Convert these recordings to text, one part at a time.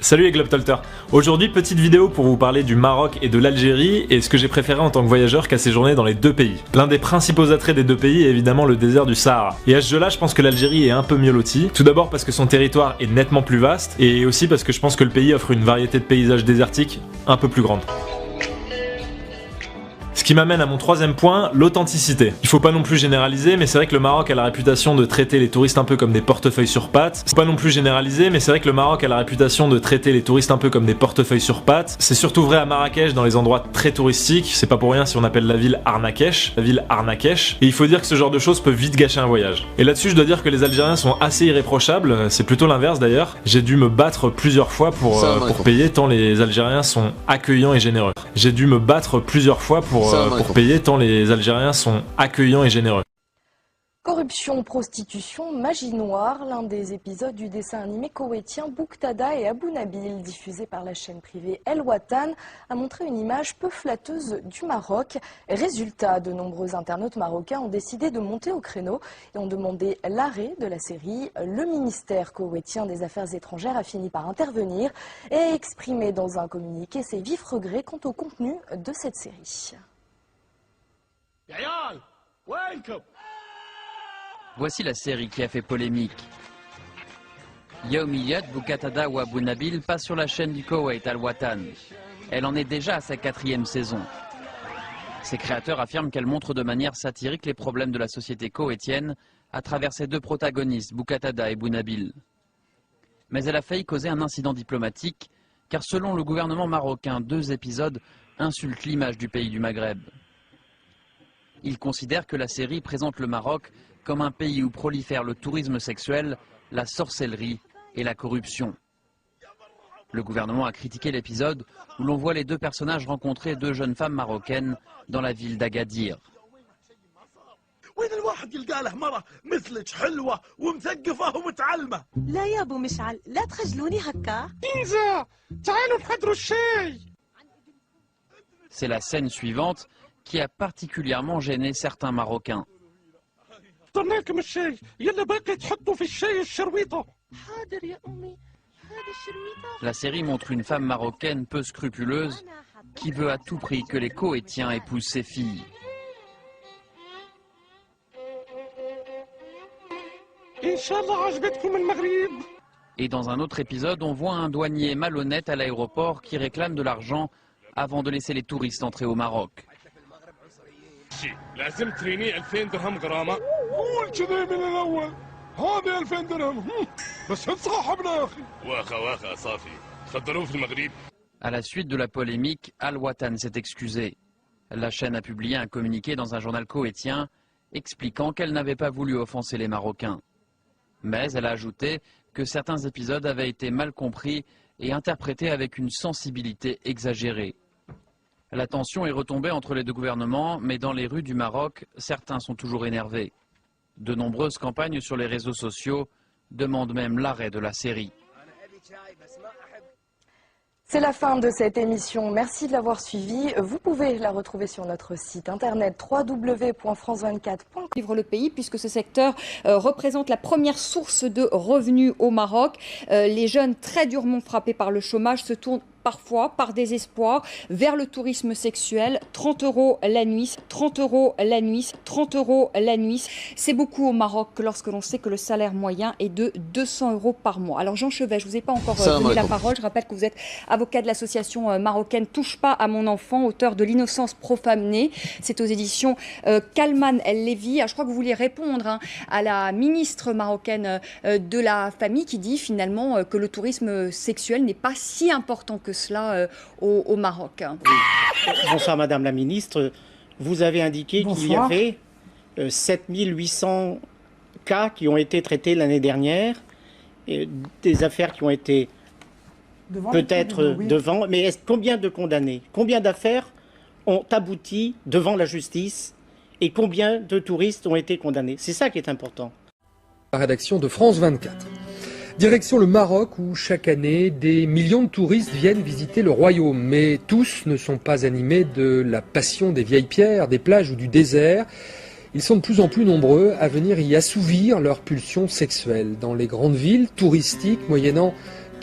Salut les Globetrotters. Aujourd'hui, petite vidéo pour vous parler du Maroc et de l'Algérie et ce que j'ai préféré en tant que voyageur qu'à séjourner dans les deux pays. L'un des principaux attraits des deux pays est évidemment le désert du Sahara. Et à ce jeu-là, je pense que l'Algérie est un peu mieux lotie. Tout d'abord parce que son territoire est nettement plus vaste et aussi parce que je pense que le pays offre une variété de paysages désertiques un peu plus grande. Ce qui m'amène à mon troisième point, l'authenticité. Il faut pas non plus généraliser, mais c'est vrai que le Maroc a la réputation de traiter les touristes un peu comme des portefeuilles sur pattes. Faut pas non plus généraliser, mais c'est vrai que le Maroc a la réputation de traiter les touristes un peu comme des portefeuilles sur pattes. C'est surtout vrai à Marrakech, dans les endroits très touristiques. C'est pas pour rien si on appelle la ville Arnakesh, Et il faut dire que ce genre de choses peut vite gâcher un voyage. Et là-dessus, je dois dire que les Algériens sont assez irréprochables. C'est plutôt l'inverse d'ailleurs. J'ai dû me battre plusieurs fois pour payer tant les Algériens sont accueillants et généreux. Pour payer tant les Algériens sont accueillants et généreux. Corruption, prostitution, magie noire, l'un des épisodes du dessin animé koweïtien Bouqtada et Abou Nabil, diffusé par la chaîne privée El Watan, a montré une image peu flatteuse du Maroc. Résultat, de nombreux internautes marocains ont décidé de monter au créneau et ont demandé l'arrêt de la série. Le ministère koweïtien des Affaires étrangères a fini par intervenir et a exprimé dans un communiqué ses vifs regrets quant au contenu de cette série. Voici la série qui a fait polémique. Yaoumiyat, Bouqtada ou Abou Nabil passe sur la chaîne du Koweït Al Watan. Elle en est déjà à sa 4e saison. Ses créateurs affirment qu'elle montre de manière satirique les problèmes de la société koweïtienne à travers ses deux protagonistes, Bouqtada et Abou Nabil. Mais elle a failli causer un incident diplomatique, car selon le gouvernement marocain, 2 épisodes insultent l'image du pays du Maghreb. Il considère que la série présente le Maroc comme un pays où prolifèrent le tourisme sexuel, la sorcellerie et la corruption. Le gouvernement a critiqué l'épisode où l'on voit les 2 personnages rencontrer 2 jeunes femmes marocaines dans la ville d'Agadir. C'est la scène suivante qui a particulièrement gêné certains Marocains. La série montre une femme marocaine peu scrupuleuse qui veut à tout prix que les Koweïtiens épousent ses filles. Et dans un autre épisode, on voit un douanier malhonnête à l'aéroport qui réclame de l'argent avant de laisser les touristes entrer au Maroc. À la suite de la polémique, Al Watan s'est excusé. La chaîne a publié un communiqué dans un journal koweïtien expliquant qu'elle n'avait pas voulu offenser les Marocains. Mais elle a ajouté que certains épisodes avaient été mal compris et interprétés avec une sensibilité exagérée. La tension est retombée entre les 2 gouvernements, mais dans les rues du Maroc, certains sont toujours énervés. De nombreuses campagnes sur les réseaux sociaux demandent même l'arrêt de la série. C'est la fin de cette émission. Merci de l'avoir suivie. Vous pouvez la retrouver sur notre site internet www.france24.com. Vivre le pays, puisque ce secteur représente la première source de revenus au Maroc. Les jeunes très durement frappés par le chômage se tournent parfois, par désespoir, vers le tourisme sexuel. 30 € la nuit, 30 € la nuit, 30 € la nuit. C'est beaucoup au Maroc lorsque l'on sait que le salaire moyen est de 200 € par mois. Alors Jean Chevet, je ne vous ai pas encore donné la parole. Je rappelle que vous êtes avocat de l'association marocaine Touche pas à mon enfant, auteur de L'innocence profanée. C'est aux éditions Kalman El Levi. Alors, je crois que vous vouliez répondre à la ministre marocaine de la famille qui dit finalement que le tourisme sexuel n'est pas si important que cela au Maroc. Bonsoir Madame la Ministre. Vous avez indiqué qu'il y avait 7800 cas qui ont été traités l'année dernière, et des affaires qui ont été peut-être devant, mais combien de condamnés? Combien d'affaires ont abouti devant la justice et combien de touristes ont été condamnés? C'est ça qui est important. La rédaction de France 24. Direction le Maroc où chaque année des millions de touristes viennent visiter le royaume. Mais tous ne sont pas animés de la passion des vieilles pierres, des plages ou du désert. Ils sont de plus en plus nombreux à venir y assouvir leurs pulsions sexuelles. Dans les grandes villes touristiques, moyennant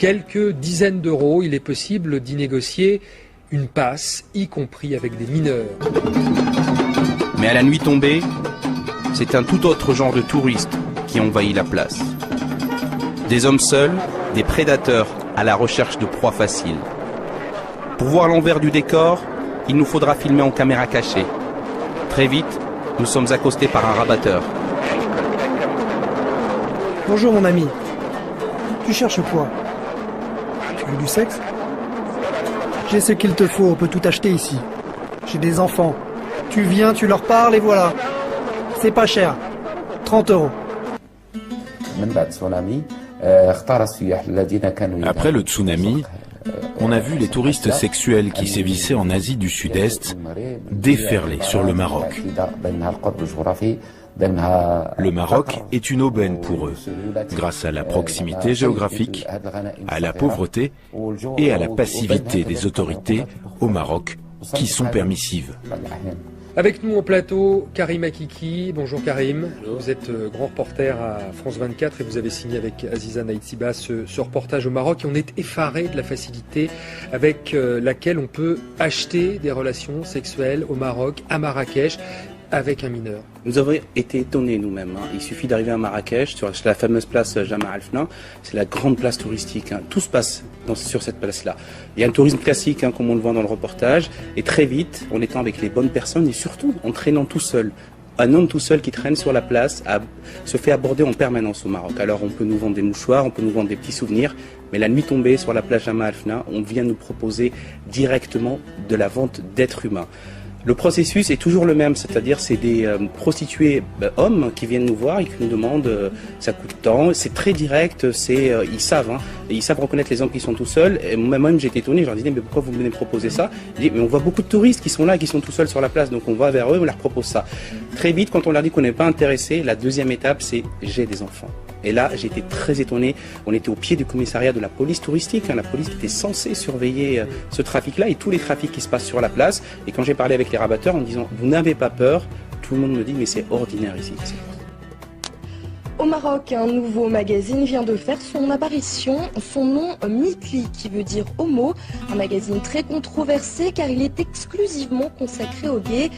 quelques dizaines d'euros, il est possible d'y négocier une passe, y compris avec des mineurs. Mais à la nuit tombée, c'est un tout autre genre de touristes qui envahit la place. Des hommes seuls, des prédateurs à la recherche de proies faciles. Pour voir l'envers du décor, il nous faudra filmer en caméra cachée. Très vite, nous sommes accostés par un rabatteur. Bonjour mon ami. Tu cherches quoi? Tu veux du sexe? J'ai ce qu'il te faut, on peut tout acheter ici. J'ai des enfants. Tu viens, tu leur parles et voilà. C'est pas cher. 30 euros. Après le tsunami, on a vu les touristes sexuels qui sévissaient en Asie du Sud-Est déferler sur le Maroc. Le Maroc est une aubaine pour eux, grâce à la proximité géographique, à la pauvreté et à la passivité des autorités au Maroc qui sont permissives. Avec nous au plateau, Karim Akiki. Bonjour Karim. Bonjour. Vous êtes grand reporter à France 24 et vous avez signé avec Aziza Naïtiba ce reportage au Maroc. Et on est effaré de la facilité avec laquelle on peut acheter des relations sexuelles au Maroc, à Marrakech, avec un mineur. Nous avons été étonnés nous-mêmes. Il suffit d'arriver à Marrakech, sur la fameuse place Jemaa el-Fna. C'est la grande place touristique. Tout se passe sur cette place-là. Il y a un tourisme classique, comme on le voit dans le reportage. Et très vite, en étant avec les bonnes personnes et surtout en traînant tout seul. Un homme tout seul qui traîne sur la place se fait aborder en permanence au Maroc. Alors on peut nous vendre des mouchoirs, on peut nous vendre des petits souvenirs. Mais la nuit tombée, sur la plage Jemaa el-Fna, on vient nous proposer directement de la vente d'êtres humains. Le processus est toujours le même, c'est-à-dire c'est des prostituées hommes qui viennent nous voir et qui nous demandent ça coûte tant, c'est très direct, ils savent, ils savent reconnaître les hommes qui sont tout seuls. Et moi-même j'étais étonné, je leur disais mais pourquoi vous venez me proposer ça? Ils disent mais on voit beaucoup de touristes qui sont là, qui sont tout seuls sur la place, donc on va vers eux, on leur propose ça. Très vite, quand on leur dit qu'on n'est pas intéressé, la deuxième étape c'est j'ai des enfants. Et là, j'ai été très étonné. On était au pied du commissariat de la police touristique. La police était censée surveiller ce trafic-là et tous les trafics qui se passent sur la place. Et quand j'ai parlé avec les rabatteurs en disant « Vous n'avez pas peur », tout le monde me dit « Mais c'est ordinaire ici ». Au Maroc, un nouveau magazine vient de faire son apparition. Son nom, Mitli, qui veut dire homo. Un magazine très controversé car il est exclusivement consacré aux gays.